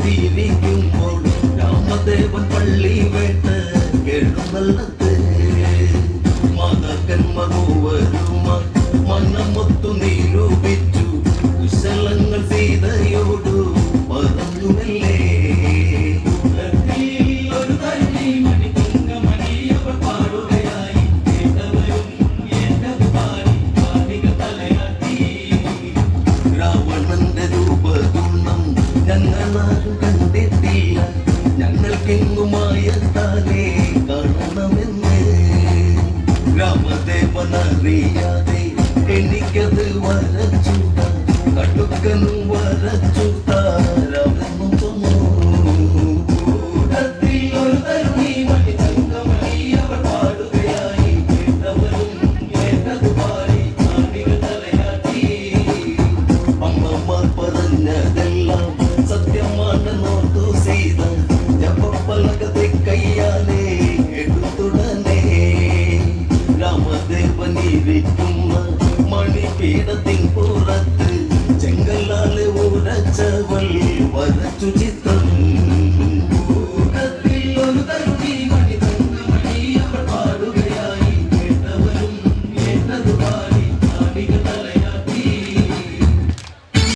പിരിക്കുമ്പോൾ രാമദേവൻ പള്ളി വേട്ട കേഴുന്നല്ലത്ത് മകന്മാർ മൂവരുമായി മനമൊത്തു നിരൂപിച്ചു കുശലങ്ങൾ സീതയോടു പറഞ്ഞുമല്ലേ. ഒരു തല്ലി മണിക്കുങ്കമണിയവർ പാടുകയായി കേട്ടവരും ഏറ്റത് പാടി പാടികൾ തലയാട്ടി. രാവണന്റെ രൂപഗുണം ഞങ്ങളാരും കണ്ടിട്ടില്ല, ഞങ്ങൾക്കെങ്ങുമായ താനേ കാണണമെന്ന്. രാമദേവനറിയാതെ എനിക്കത് വരച്ചുത കടുക്കനും വരച്ചുത രാമനും തോന്നു. കൂട്ടത്തിൽ ഒരു തരുണി മണിതങ്കമണി അവർ പാടുകയായി കേട്ടവരും കേട്ടത് പാടി ആണികൾ തലയാട്ടി. അമ്മമാർ പറഞ്ഞതെല്ലാം സത്യമാണെന്നോർത്തു സീത ജപപ്പലകത്തെ കയ്യാലെ എടുത്തുടനെ. രാമദേവനിരിക്കുന്ന മണിപീഠത്തിൻ പുറത്ത് ചെങ്കല്ലാലെ ഉരച്ചവൾ വരച്ചു ചിത്ര